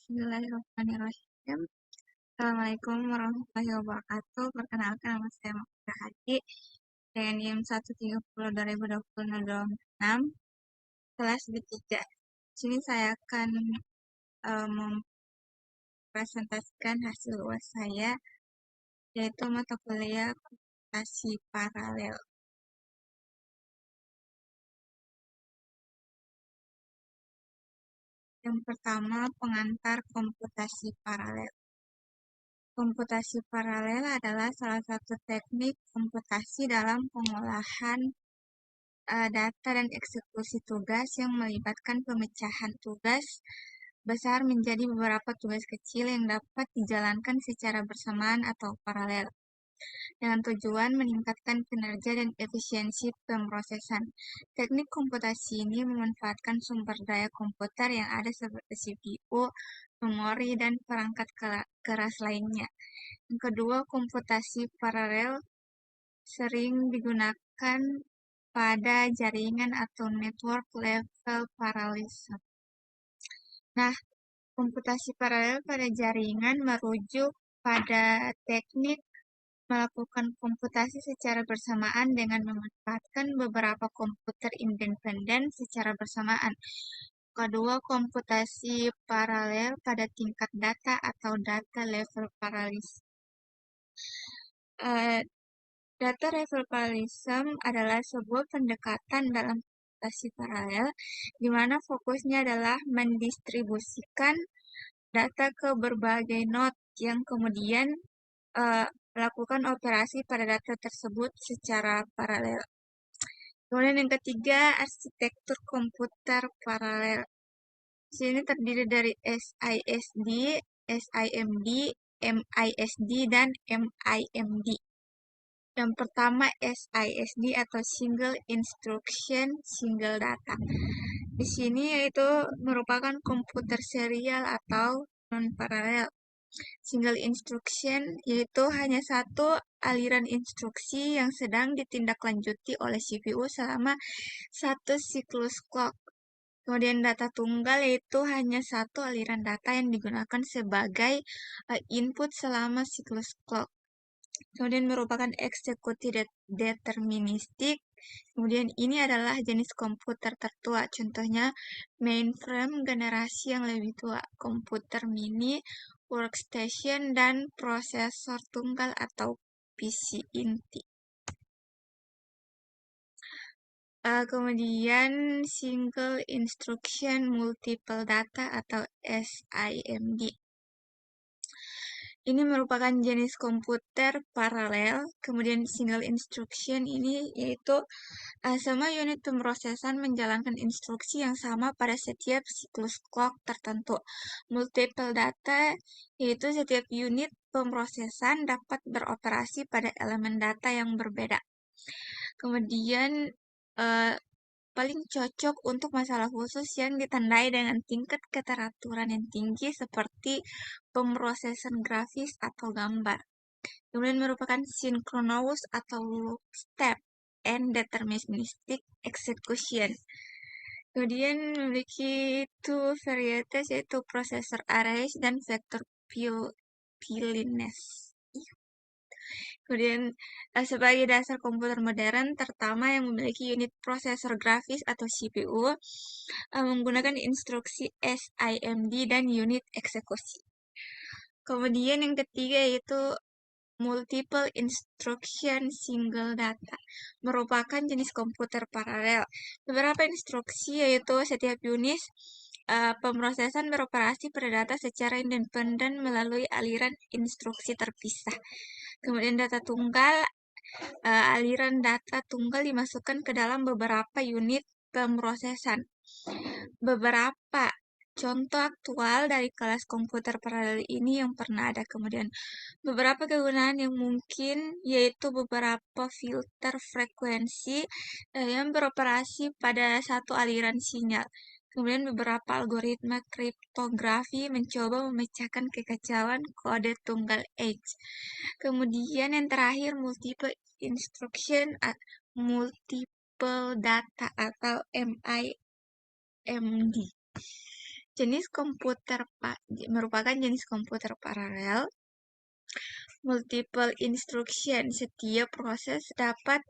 Bismillahirrahmanirrahim. Assalamualaikum warahmatullahi wabarakatuh. Perkenalkan, nama saya Mahfudza Hadi dengan NIM 130-2020-06 kelas B3. Di sini saya akan mempresentasikan hasil UAS saya, yaitu mata kuliah komputasi paralel. Yang pertama, pengantar komputasi paralel. Komputasi paralel adalah salah satu teknik komputasi dalam pengolahan data dan eksekusi tugas yang melibatkan pemecahan tugas besar menjadi beberapa tugas kecil yang dapat dijalankan secara bersamaan atau paralel, dengan tujuan meningkatkan kinerja dan efisiensi pemrosesan. Teknik komputasi ini memanfaatkan sumber daya komputer yang ada seperti CPU, memori, dan perangkat keras lainnya. Yang kedua, komputasi paralel sering digunakan pada jaringan atau network level parallelism. Nah, komputasi paralel pada jaringan merujuk pada teknik melakukan komputasi secara bersamaan dengan memanfaatkan beberapa komputer independen secara bersamaan. Kedua, komputasi paralel pada tingkat data atau data level parallelism. Data level parallelism adalah sebuah pendekatan dalam komputasi paralel di mana fokusnya adalah mendistribusikan data ke berbagai node yang kemudian melakukan operasi pada data tersebut secara paralel. Kemudian yang ketiga, arsitektur komputer paralel. Di sini terdiri dari SISD, SIMD, MISD, dan MIMD. Yang pertama, SISD atau Single Instruction Single Data. Di sini yaitu merupakan komputer serial atau non-paralel. Single instruction yaitu hanya satu aliran instruksi yang sedang ditindaklanjuti oleh CPU selama satu siklus clock. Kemudian data tunggal yaitu hanya satu aliran data yang digunakan sebagai input selama siklus clock. Kemudian merupakan eksekusi deterministik. Kemudian ini adalah jenis komputer tertua. Contohnya mainframe generasi yang lebih tua, komputer mini, workstation, dan prosesor tunggal atau PC inti. Kemudian single instruction multiple data atau SIMD. Ini merupakan jenis komputer paralel. Kemudian single instruction ini yaitu semua unit pemrosesan menjalankan instruksi yang sama pada setiap siklus clock tertentu. Multiple data yaitu setiap unit pemrosesan dapat beroperasi pada elemen data yang berbeda. Kemudian paling cocok untuk masalah khusus yang ditandai dengan tingkat keteraturan yang tinggi seperti pemrosesan grafis atau gambar. Kemudian merupakan synchronous atau lockstep and deterministic execution. Kemudian memiliki two varieties yaitu processor arrays dan vector filiness. Kemudian sebagai dasar komputer modern, terutama yang memiliki unit prosesor grafis atau CPU, menggunakan instruksi SIMD dan unit eksekusi. Kemudian yang ketiga yaitu multiple instruction single data, merupakan jenis komputer paralel. Beberapa instruksi yaitu setiap unit pemrosesan beroperasi pada data secara independen melalui aliran instruksi terpisah. Kemudian data tunggal, aliran data tunggal dimasukkan ke dalam beberapa unit pemrosesan. Beberapa contoh aktual dari kelas komputer paralel ini yang pernah ada. Kemudian beberapa kegunaan yang mungkin yaitu beberapa filter frekuensi yang beroperasi pada satu aliran sinyal. Kemudian beberapa algoritma kriptografi mencoba memecahkan kekacauan kode tunggal H. Kemudian yang terakhir multiple instruction, multiple data atau MIMD. merupakan jenis komputer paralel. Multiple instruction, setiap proses dapat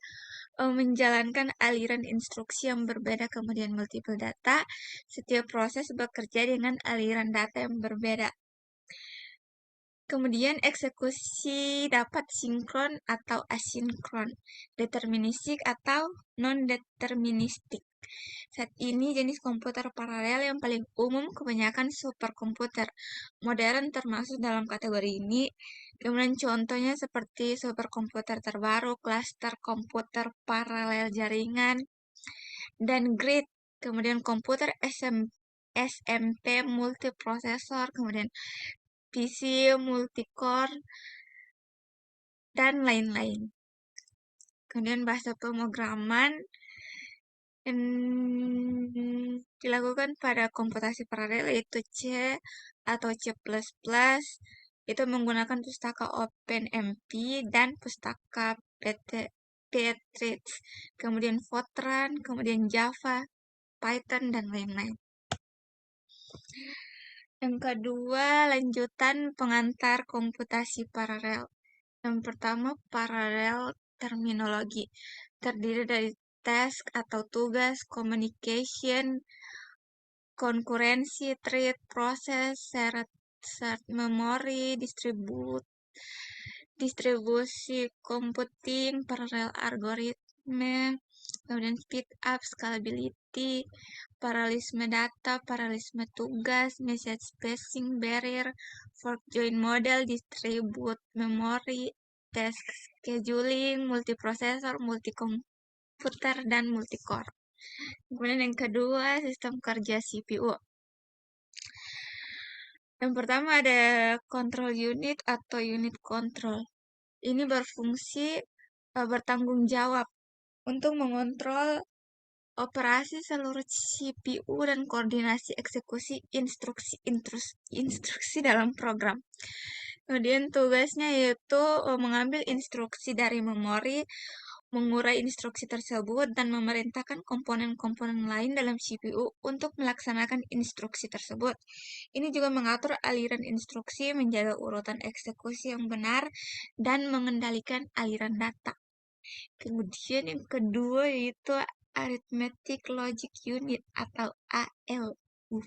menjalankan aliran instruksi yang berbeda, kemudian multiple data, setiap proses bekerja dengan aliran data yang berbeda. Kemudian eksekusi dapat sinkron atau asinkron, deterministik atau non-deterministik. Saat ini jenis komputer paralel yang paling umum kebanyakan superkomputer modern termasuk dalam kategori ini. Kemudian contohnya seperti superkomputer terbaru, klaster komputer paralel jaringan, dan grid. Kemudian komputer SMP multiprosesor, kemudian PC multicore, dan lain-lain. Kemudian bahasa pemrograman dilakukan pada komputasi paralel yaitu C atau C++, itu menggunakan pustaka OpenMP dan pustaka Ptritz, kemudian Fortran, kemudian Java, Python, dan lain-lain. Yang kedua, lanjutan pengantar komputasi paralel. Yang pertama, paralel terminologi. Terdiri dari task atau tugas, communication, konkurensi, thread, proses, shared memory, distribusi computing, parallel algoritme, kemudian speed up, scalability, paralelisme data, paralelisme tugas, message spacing, barrier, fork join model, distribute memory, task scheduling, multiprosesor, multikomputer, dan multicore. Kemudian yang kedua, sistem kerja CPU. Yang pertama ada control unit atau unit control. Ini berfungsi bertanggung jawab untuk mengontrol operasi seluruh CPU dan koordinasi eksekusi instruksi dalam program. Kemudian tugasnya yaitu mengambil instruksi dari memori, mengurai instruksi tersebut, dan memerintahkan komponen-komponen lain dalam CPU untuk melaksanakan instruksi tersebut. Ini juga mengatur aliran instruksi, menjaga urutan eksekusi yang benar, dan mengendalikan aliran data. Kemudian yang kedua yaitu Arithmetic Logic Unit atau ALU.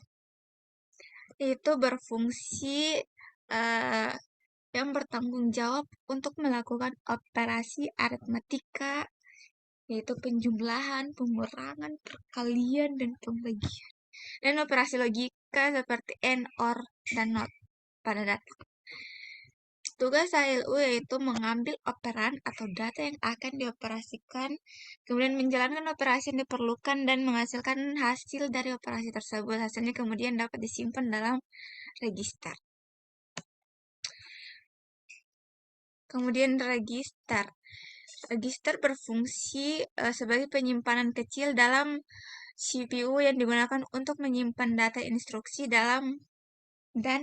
Itu berfungsi yang bertanggung jawab untuk melakukan operasi aritmatika, yaitu penjumlahan, pengurangan, perkalian, dan pembagian. Dan operasi logika seperti AND, OR, dan NOT pada data. Tugas ALU yaitu mengambil operan atau data yang akan dioperasikan, kemudian menjalankan operasi yang diperlukan dan menghasilkan hasil dari operasi tersebut. Hasilnya kemudian dapat disimpan dalam register. Kemudian register. Register berfungsi sebagai penyimpanan kecil dalam CPU yang digunakan untuk menyimpan data instruksi dan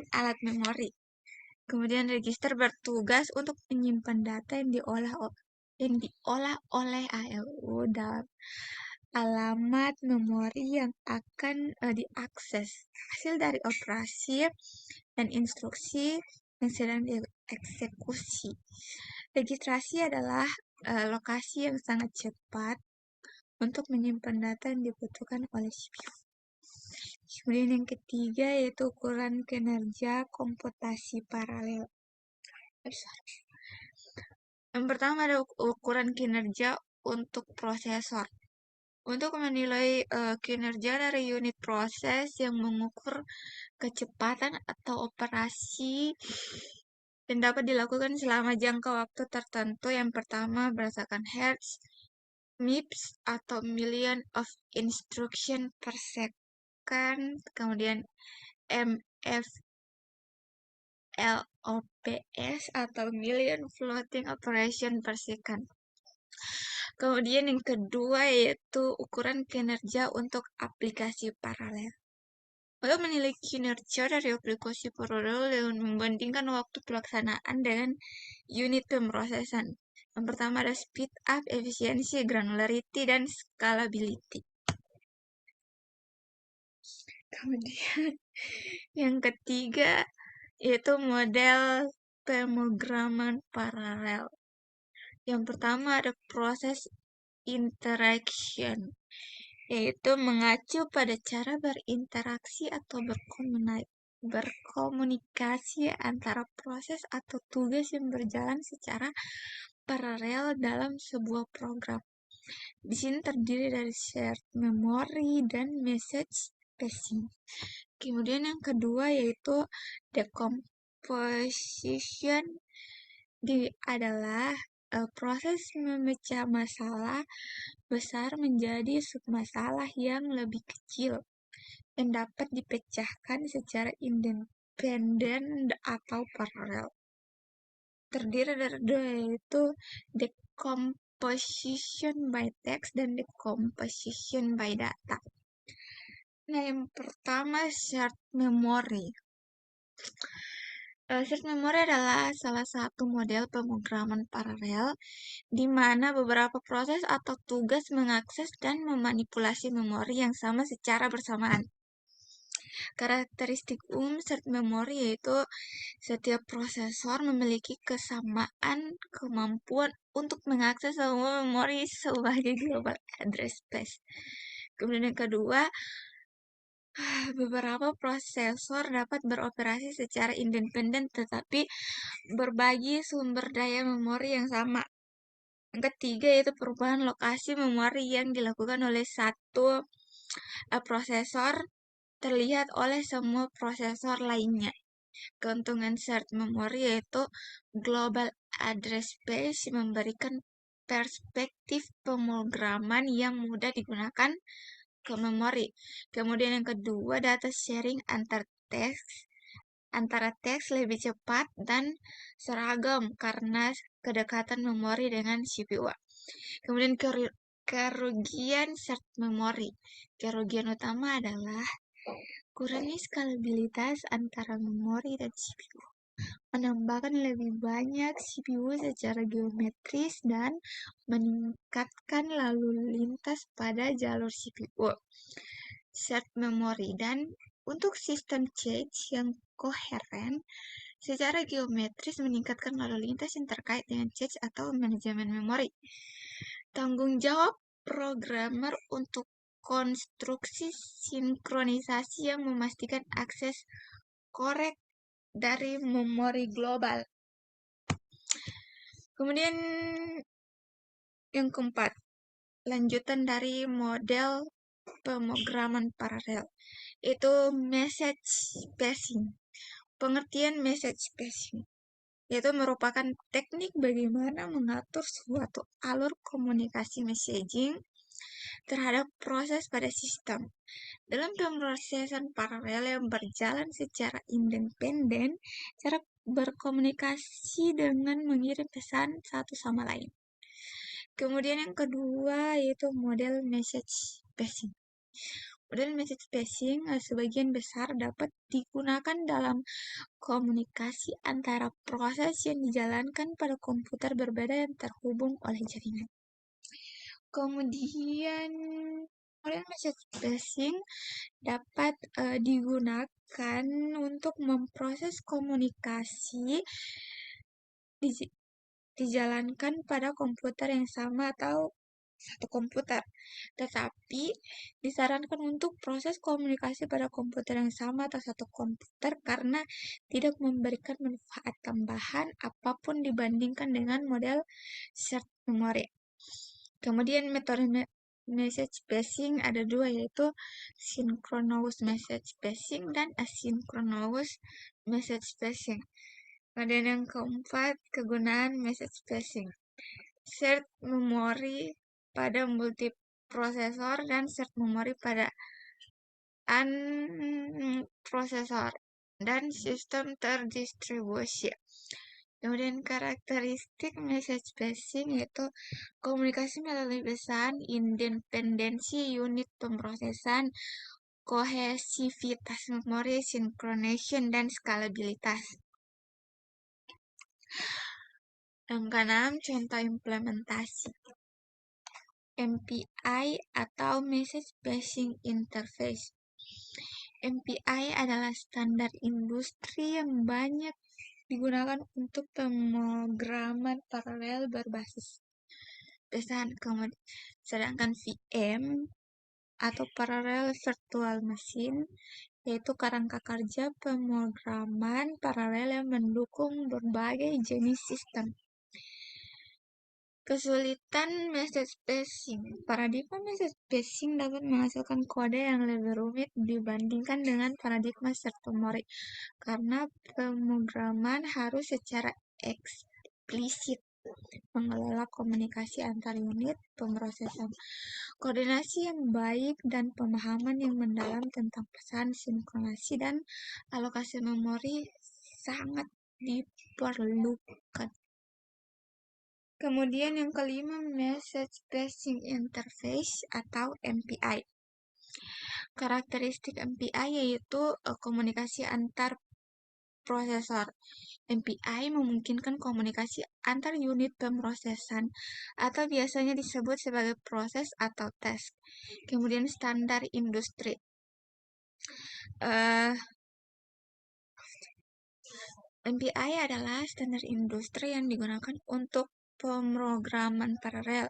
alat memori. Kemudian register bertugas untuk menyimpan data yang diolah oleh ALU dalam alamat memori yang akan diakses. Hasil dari operasi dan instruksi yang sedang dieksekusi. Registrasi adalah lokasi yang sangat cepat untuk menyimpan data yang dibutuhkan oleh CPU. Kemudian yang ketiga yaitu ukuran kinerja komputasi paralel. Yang pertama ada ukuran kinerja untuk prosesor. Untuk menilai kinerja dari unit proses yang mengukur kecepatan atau operasi dan dapat dilakukan selama jangka waktu tertentu. Yang pertama berdasarkan Hertz, MIPS atau million of instruction per second, kemudian MFLOPS atau million floating operation per second. Kemudian yang kedua yaitu ukuran kinerja untuk aplikasi paralel. Untuk menilai kinerja dari aplikasi paralel dengan membandingkan waktu pelaksanaan dengan unit pemrosesan. Yang pertama ada speed up, efisiensi, granularity, dan scalability. Kemudian yang ketiga yaitu model pemrograman paralel. Yang pertama ada proses interaction, yaitu mengacu pada cara berinteraksi atau berkomunikasi antara proses atau tugas yang berjalan secara paralel dalam sebuah program. Di sini terdiri dari shared memory dan message passing. Kemudian yang kedua yaitu decomposition adalah proses memecah masalah besar menjadi submasalah yang lebih kecil yang dapat dipecahkan secara independen atau paralel. Terdiri dari dua yaitu decomposition by text dan decomposition by data. Nah, yang pertama shared memory. Shared memory adalah salah satu model pemrograman paralel di mana beberapa proses atau tugas mengakses dan memanipulasi memori yang sama secara bersamaan. Karakteristik umum shared memory yaitu setiap prosesor memiliki kesamaan kemampuan untuk mengakses semua memori sebagai global address space. Kemudian yang kedua, beberapa prosesor dapat beroperasi secara independen tetapi berbagi sumber daya memori yang sama. Yang ketiga yaitu perubahan lokasi memori yang dilakukan oleh satu prosesor terlihat oleh semua prosesor lainnya. Keuntungan shared memory yaitu global address space memberikan perspektif pemrograman yang mudah digunakan ke memori. Kemudian yang kedua, data sharing antara teks lebih cepat dan seragam karena kedekatan memori dengan CPU. Kemudian kerugian shared memory. Kerugian utama adalah kurangnya skalabilitas antara memori dan CPU, menambahkan lebih banyak CPU secara geometris dan meningkatkan lalu lintas pada jalur CPU. Shared memory dan untuk sistem cache yang koheren secara geometris meningkatkan lalu lintas yang terkait dengan cache atau manajemen memori. Tanggung jawab programmer untuk konstruksi sinkronisasi yang memastikan akses korek dari memori global. Kemudian yang keempat, lanjutan dari model pemrograman paralel, itu message passing. Pengertian message passing yaitu merupakan teknik bagaimana mengatur suatu alur komunikasi messaging terhadap proses pada sistem. Dalam pemrosesan paralel yang berjalan secara independen, cara berkomunikasi dengan mengirim pesan satu sama lain. Kemudian yang kedua yaitu model message passing. Model message passing sebagian besar dapat digunakan dalam komunikasi antara proses yang dijalankan pada komputer berbeda yang terhubung oleh jaringan. Kemudian model message passing dapat digunakan untuk memproses komunikasi dijalankan pada komputer yang sama atau satu komputer, tetapi disarankan untuk proses komunikasi pada komputer yang sama atau satu komputer karena tidak memberikan manfaat tambahan apapun dibandingkan dengan model shared memory. Kemudian metode message passing ada dua yaitu synchronous message passing dan asynchronous message passing. Kemudian yang keempat, kegunaan message passing. Shared memory pada multiprosesor dan shared memory pada unprosesor dan sistem terdistribusi. Kemudian karakteristik message passing yaitu komunikasi melalui pesan, independensi unit pemrosesan, kohesivitas memori, synchronization, dan skalabilitas. Yang keenam, contoh implementasi. MPI atau Message Passing Interface. MPI adalah standar industri yang banyak digunakan untuk pemrograman paralel berbasis pesan. Sedangkan VM atau Parallel Virtual Machine yaitu kerangka kerja pemrograman paralel yang mendukung berbagai jenis sistem. Kesulitan message passing. Paradigma message passing dapat menghasilkan kode yang lebih rumit dibandingkan dengan paradigma serta Mori karena pemrograman harus secara eksplisit mengelola komunikasi antar unit pemrosesan, koordinasi yang baik, dan pemahaman yang mendalam tentang pesan, sinkronasi, dan alokasi memori sangat diperlukan. Kemudian yang kelima, Message Passing Interface atau MPI. Karakteristik MPI yaitu komunikasi antar prosesor. MPI memungkinkan komunikasi antar unit pemrosesan atau biasanya disebut sebagai proses atau task. Kemudian standar industri. MPI adalah standar industri yang digunakan untuk pemrograman paralel.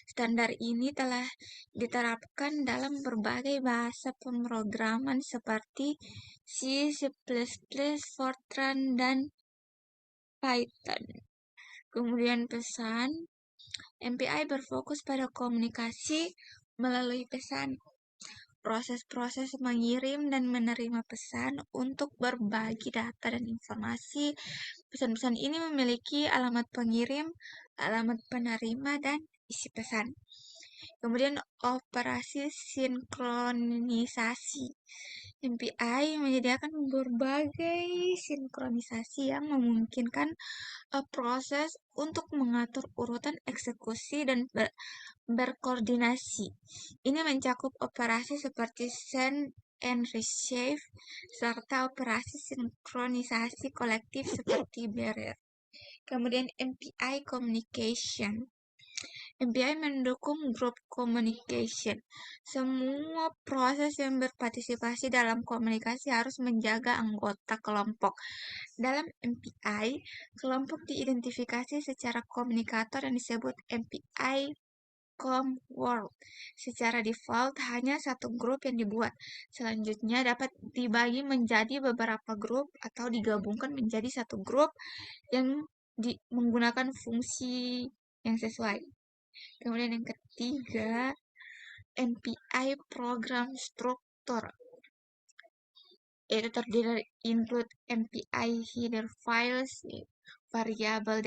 Standar ini telah diterapkan dalam berbagai bahasa pemrograman seperti C, C++, Fortran, dan Python. Kemudian pesan, MPI berfokus pada komunikasi melalui pesan. Proses-proses mengirim dan menerima pesan untuk berbagi data dan informasi. Pesan-pesan ini memiliki alamat pengirim, alamat penerima, dan isi pesan. Kemudian operasi sinkronisasi. MPI menyediakan berbagai sinkronisasi yang memungkinkan proses untuk mengatur urutan eksekusi dan berkoordinasi. Ini mencakup operasi seperti send and receive serta operasi sinkronisasi kolektif seperti barrier. Kemudian MPI communication. MPI mendukung group communication. Semua proses yang berpartisipasi dalam komunikasi harus menjaga anggota kelompok. Dalam MPI, kelompok diidentifikasi secara komunikator yang disebut MPI World. Secara default, hanya satu grup yang dibuat. Selanjutnya dapat dibagi menjadi beberapa grup atau digabungkan menjadi satu grup yang menggunakan fungsi yang sesuai. Kemudian yang ketiga, MPI program struktur. Itu terdiri include MPI header files, variable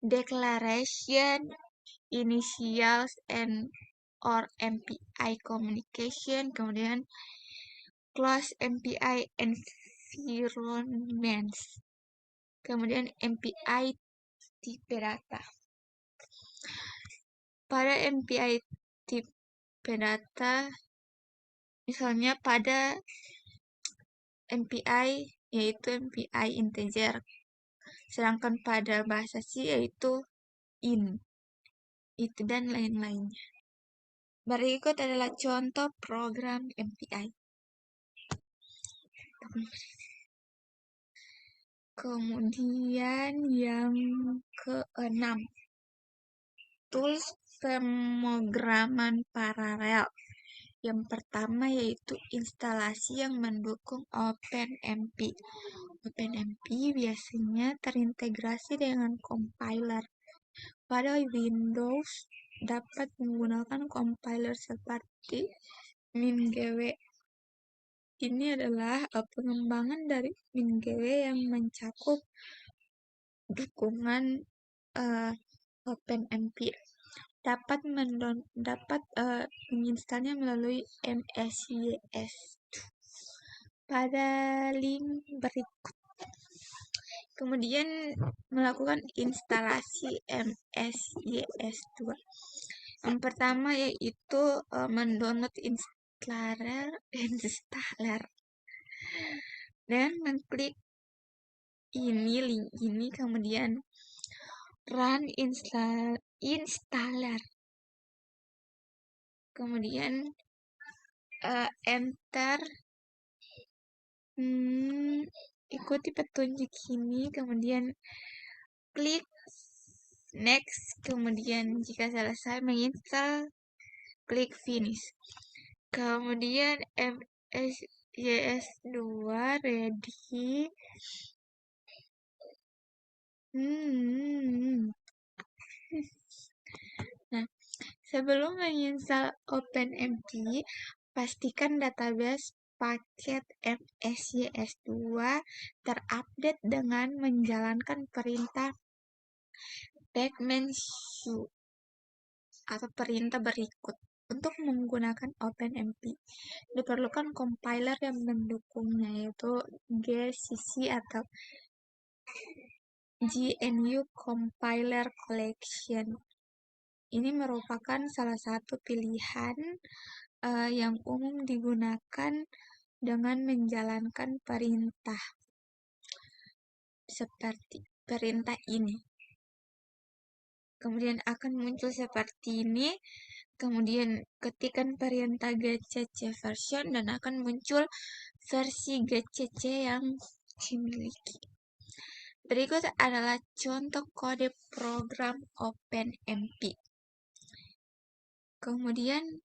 declaration, initials, and or MPI communication, kemudian class MPI environments, kemudian MPI tipe data. Pada MPI tipe data, misalnya pada MPI yaitu MPI integer, sedangkan pada bahasa C yaitu int, itu dan lain-lainnya. Berikut adalah contoh program MPI. Kemudian yang keenam, tools pemrograman paralel. Yang pertama yaitu instalasi yang mendukung OpenMP. OpenMP biasanya terintegrasi dengan compiler. Pada Windows dapat menggunakan compiler seperti MinGW. Ini adalah pengembangan dari MinGW yang mencakup dukungan OpenMP. Dapat menginstalnya melalui MSYS pada link berikut. Kemudian melakukan instalasi MSYS2. Yang pertama yaitu mendownload installer dan mengklik link ini, kemudian run installer, kemudian enter Ikuti petunjuk ini, kemudian klik next, kemudian jika selesai menginstal, klik finish. Kemudian MSYS2 ready. Nah, sebelum menginstal OpenMP, pastikan database paket MSYS2 terupdate dengan menjalankan perintah pacman-shu atau perintah berikut. Untuk menggunakan OpenMP, diperlukan compiler yang mendukungnya, yaitu GCC atau GNU Compiler Collection. Ini merupakan salah satu pilihan yang umum digunakan dengan menjalankan perintah seperti perintah ini. Kemudian akan muncul seperti ini. Kemudian ketikkan perintah gcc version dan akan muncul versi gcc yang dimiliki. Berikut adalah contoh kode program OpenMP. Kemudian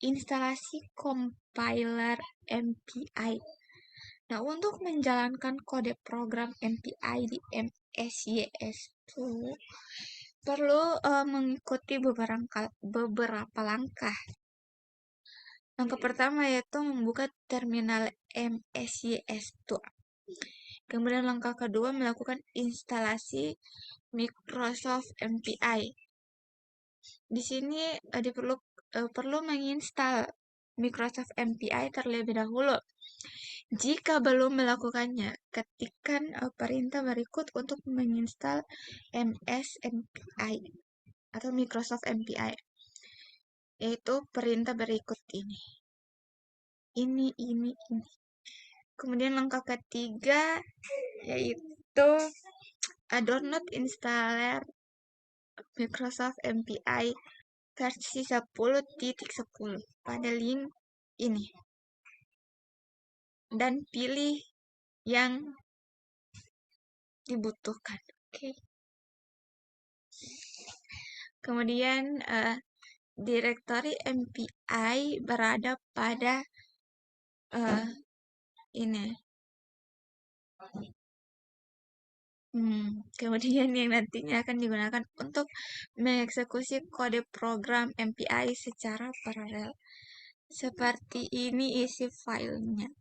instalasi compiler MPI. Nah, untuk menjalankan kode program MPI di MSYS2 perlu mengikuti beberapa langkah. Langkah pertama yaitu membuka terminal MSYS2. Kemudian langkah kedua melakukan instalasi Microsoft MPI. Di sini perlu menginstal Microsoft MPI terlebih dahulu. Jika belum melakukannya, ketikkan perintah berikut untuk menginstal MS MPI atau Microsoft MPI, yaitu perintah berikut ini. Kemudian langkah ketiga yaitu download installer Microsoft MPI versi 10.10 pada link ini dan pilih yang dibutuhkan. Oke. Kemudian direktori MPI berada pada ini. Kemudian yang nantinya akan digunakan untuk mengeksekusi kode program MPI secara paralel. Seperti ini isi filenya.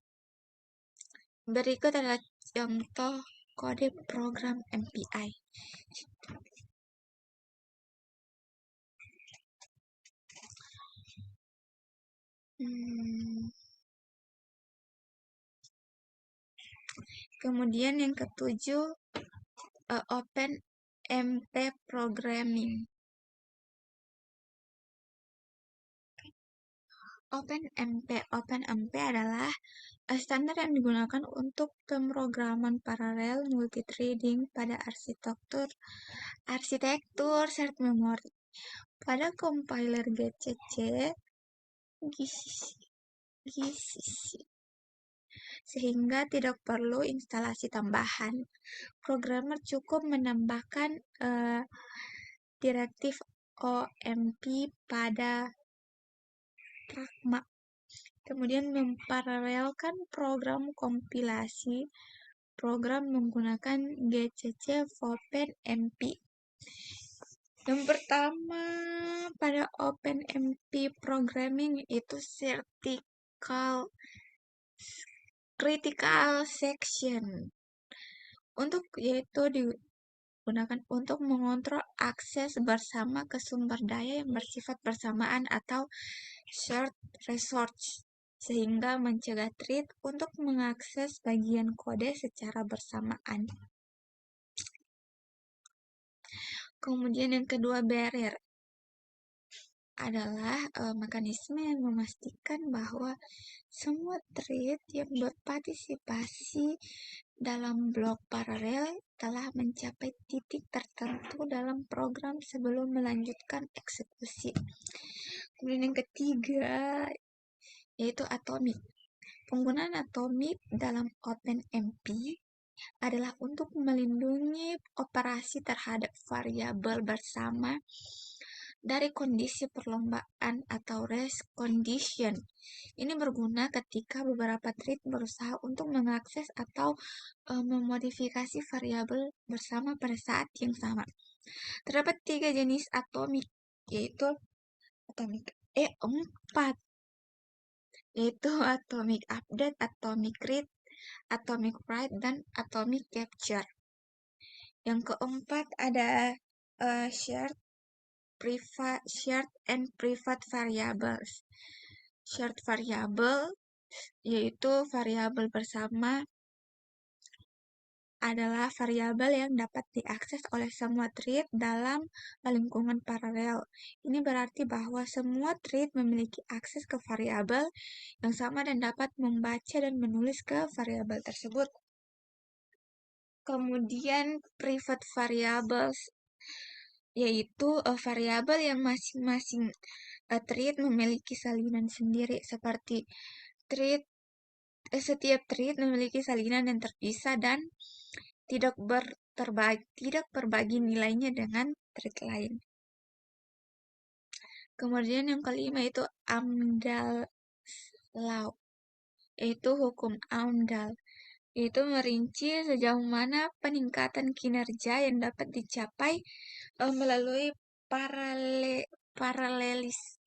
Berikut adalah contoh kode program MPI. Kemudian yang ketujuh, OpenMP Programming. OpenMP adalah standar yang digunakan untuk pemrograman paralel multithreading pada arsitektur shared memory. Pada compiler GCC, sehingga tidak perlu instalasi tambahan. Programmer cukup menambahkan direktif OMP pada pragma, kemudian memparalelkan program kompilasi program menggunakan GCC OpenMP. Yang pertama pada OpenMP Programming itu critical section yaitu digunakan untuk mengontrol akses bersama ke sumber daya yang bersifat bersamaan atau shared resource, sehingga mencegah thread untuk mengakses bagian kode secara bersamaan. Kemudian yang kedua, barrier adalah mekanisme yang memastikan bahwa semua thread yang berpartisipasi dalam blok paralel telah mencapai titik tertentu dalam program sebelum melanjutkan eksekusi. Kemudian yang ketiga yaitu atomic. Penggunaan atomik dalam OpenMP adalah untuk melindungi operasi terhadap variabel bersama dari kondisi perlombaan atau race condition. Ini berguna ketika beberapa thread berusaha untuk mengakses atau memodifikasi variabel bersama pada saat yang sama. Terdapat 3 jenis atomik, yaitu atomic update, atomic read, atomic write, dan atomic capture. Yang keempat ada shared and private variables. Shared variable yaitu variabel bersama adalah variabel yang dapat diakses oleh semua thread dalam lingkungan paralel. Ini berarti bahwa semua thread memiliki akses ke variabel yang sama dan dapat membaca dan menulis ke variabel tersebut. Kemudian private variables yaitu variabel yang masing-masing thread memiliki salinan sendiri, seperti setiap thread memiliki salinan yang terpisah dan tidak berbagi nilainya dengan thread lain. Kemudian yang kelima itu Amdahl's Law, yaitu hukum Amdahl. Itu merinci sejauh mana peningkatan kinerja yang dapat dicapai melalui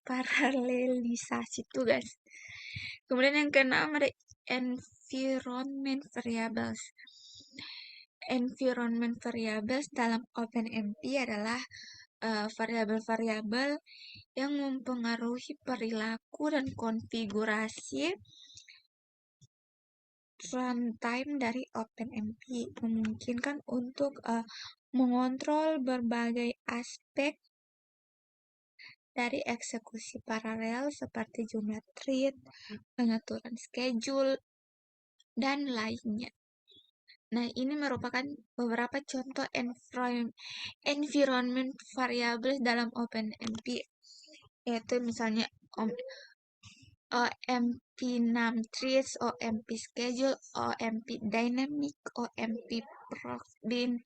paralelisasi tugas. Kemudian yang keenam ada environment variables. Environment variables dalam OpenMP adalah variabel-variabel yang mempengaruhi perilaku dan konfigurasi runtime dari OpenMP, memungkinkan untuk mengontrol berbagai aspek dari eksekusi paralel seperti jumlah thread, pengaturan schedule, dan lainnya. Nah, ini merupakan beberapa contoh environment variables dalam OpenMP, yaitu misalnya OMP NumThreads, OMP Schedule, OMP Dynamic, OMP Procbean,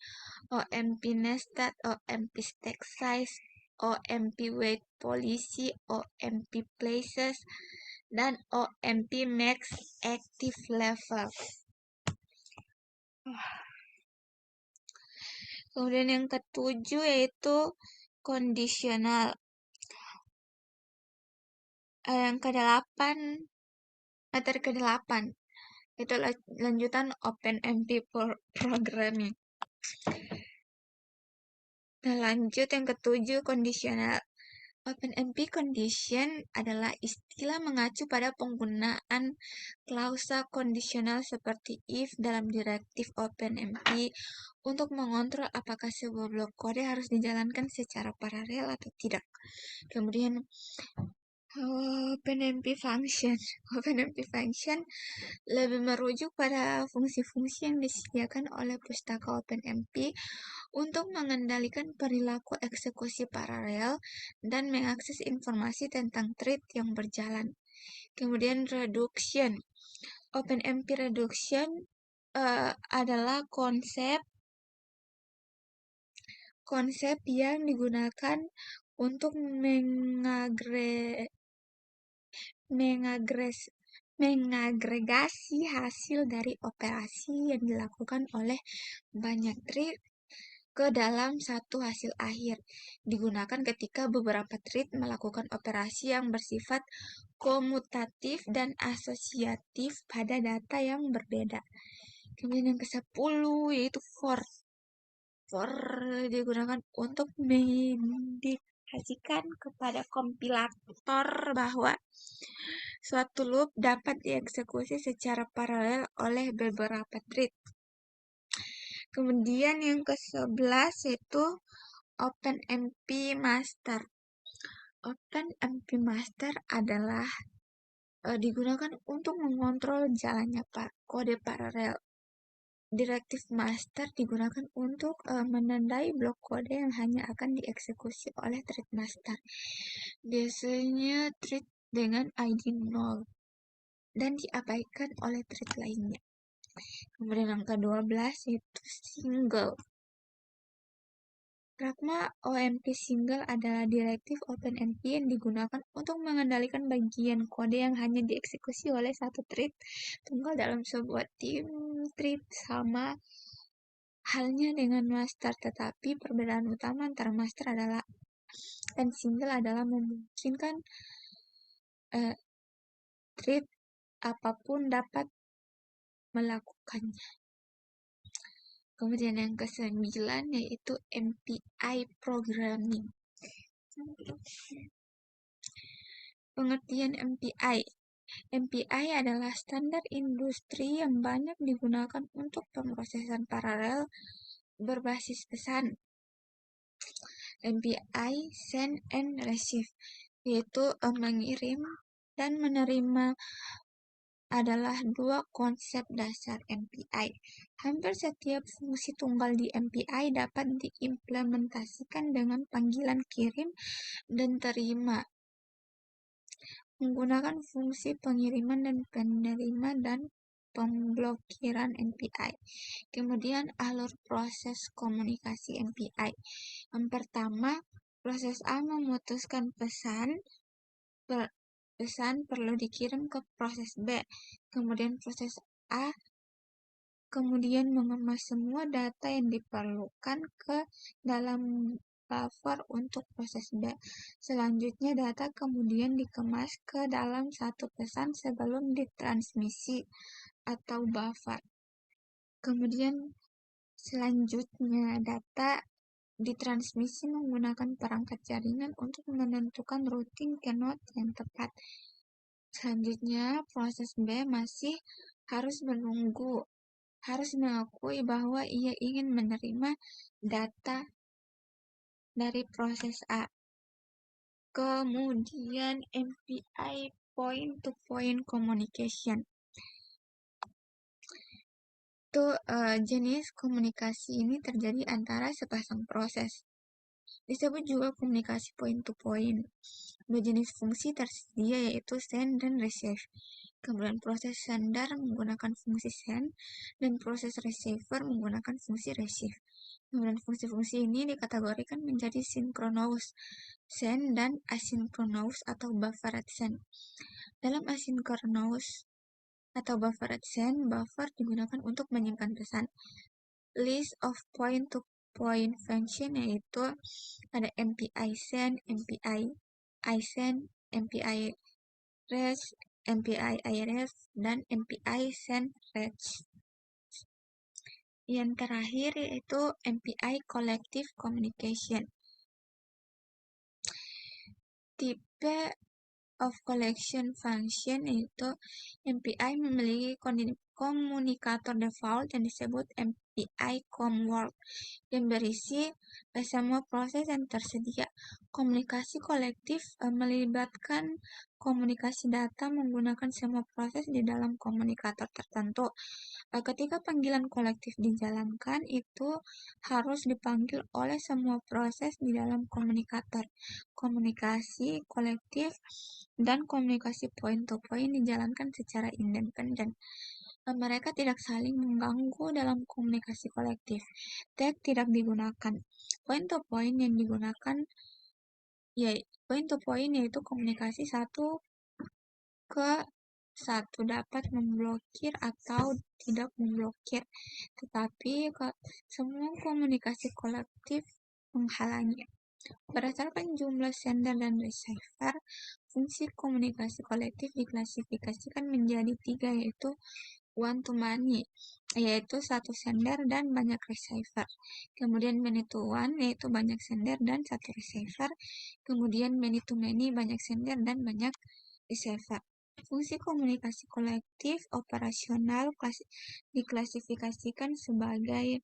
OMP Nested, OMP Stack Size, OMP Wait Policy, OMP Places, dan OMP Max Active Level. Kemudian yang ketujuh yaitu conditional. Yang kedelapan, materi kedelapan, itu lanjutan OpenMP programming. Nah, lanjut yang ketujuh, conditional. OpenMP condition adalah istilah mengacu pada penggunaan klausa kondisional seperti if dalam direktif OpenMP untuk mengontrol apakah sebuah blok kode harus dijalankan secara paralel atau tidak. Kemudian OpenMP function. OpenMP function lebih merujuk pada fungsi-fungsi yang disediakan oleh pustaka OpenMP untuk mengendalikan perilaku eksekusi paralel dan mengakses informasi tentang thread yang berjalan. Kemudian reduction. OpenMP reduction adalah konsep yang digunakan untuk mengagregasi hasil dari operasi yang dilakukan oleh banyak thread ke dalam satu hasil akhir. Digunakan ketika beberapa thread melakukan operasi yang bersifat komutatif dan asosiatif pada data yang berbeda. Kemudian yang ke-10 yaitu for. For digunakan untuk mengindikasikan kepada kompilator bahwa suatu loop dapat dieksekusi secara paralel oleh beberapa thread. Kemudian yang ke-11 yaitu OpenMP Master. OpenMP Master adalah digunakan untuk mengontrol jalannya kode paralel. Direktif master digunakan untuk menandai blok kode yang hanya akan dieksekusi oleh thread master. Biasanya thread dengan ID 0. dan diabaikan oleh thread lainnya. Kemudian yang ke-12 yaitu single. Pragma OMP single adalah direktif OpenMP yang digunakan untuk mengendalikan bagian kode yang hanya dieksekusi oleh satu thread tunggal dalam sebuah tim thread. Sama halnya dengan master, tetapi perbedaan utama antara master dan single adalah memungkinkan thread apapun dapat melakukannya. Kemudian yang ke-9 yaitu MPI programming. Pengertian MPI. MPI adalah standar industri yang banyak digunakan untuk pemrosesan paralel berbasis pesan. MPI send and receive, yaitu mengirim dan menerima adalah dua konsep dasar MPI. Hampir setiap fungsi tunggal di MPI dapat diimplementasikan dengan panggilan kirim dan terima menggunakan fungsi pengiriman dan penerima dan pemblokiran MPI. Kemudian alur proses komunikasi MPI. Yang pertama, proses A memutuskan pesan perlu dikirim ke proses B. Kemudian proses A kemudian mengemas semua data yang diperlukan ke dalam buffer untuk proses B. Selanjutnya data kemudian dikemas ke dalam satu pesan sebelum ditransmisi atau buffer. Kemudian selanjutnya data ditransmisi menggunakan perangkat jaringan untuk menentukan routing ke node yang tepat. Selanjutnya proses B masih harus mengakui bahwa ia ingin menerima data dari proses A. Kemudian MPI point-to-point communication. Itu jenis komunikasi ini terjadi antara sepasang proses. Disebut juga komunikasi point-to-point. Dua jenis fungsi tersedia yaitu send dan receive. Kemudian proses sender menggunakan fungsi send dan proses receiver menggunakan fungsi receive. Kemudian fungsi-fungsi ini dikategorikan menjadi synchronous send dan asynchronous atau buffered send. Dalam asynchronous atau buffered send, buffer digunakan untuk menyimpan pesan. List of point-to-point function yaitu ada MPI send, MPI ISEND, MPI RES, MPI IREF, dan MPI send RECH. Yang terakhir yaitu MPI collective communication. Tipe of collection function yaitu MPI memiliki komunikator default yang disebut MPI COMWORD yang berisi semua proses yang tersedia. Komunikasi kolektif melibatkan komunikasi data menggunakan semua proses di dalam komunikator tertentu. Ketika panggilan kolektif dijalankan, itu harus dipanggil oleh semua proses di dalam komunikator. Komunikasi kolektif dan komunikasi point-to-point dijalankan secara independen. Mereka tidak saling mengganggu dalam komunikasi kolektif. Tag tidak digunakan. Point-to-point yang digunakan point-to-point yaitu komunikasi satu ke satu dapat memblokir atau tidak memblokir, tetapi semua komunikasi kolektif menghalangi. Berdasarkan jumlah sender dan receiver, fungsi komunikasi kolektif diklasifikasikan menjadi 3 yaitu one-to-many yaitu satu sender dan banyak receiver. Kemudian many-to-one yaitu banyak sender dan satu receiver. Kemudian many-to-many banyak sender dan banyak receiver. Fungsi komunikasi kolektif operasional diklasifikasikan sebagai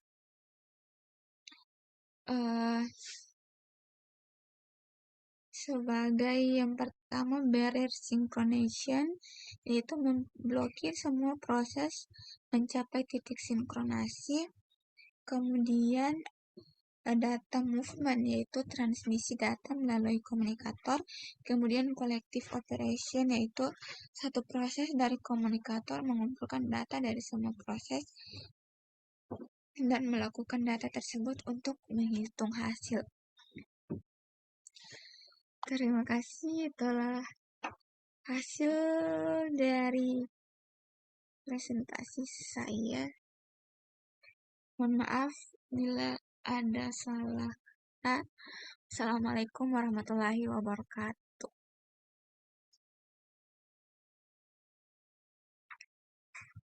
yang pertama barrier synchronization yaitu memblokir semua proses mencapai titik sinkronasi. Kemudian data movement, yaitu transmisi data melalui komunikator, kemudian collective operation, yaitu satu proses dari komunikator mengumpulkan data dari semua proses dan melakukan data tersebut untuk menghitung hasil. Terima kasih, itulah hasil dari presentasi saya. Mohon maaf bila ada salah. Assalamualaikum warahmatullahi wabarakatuh.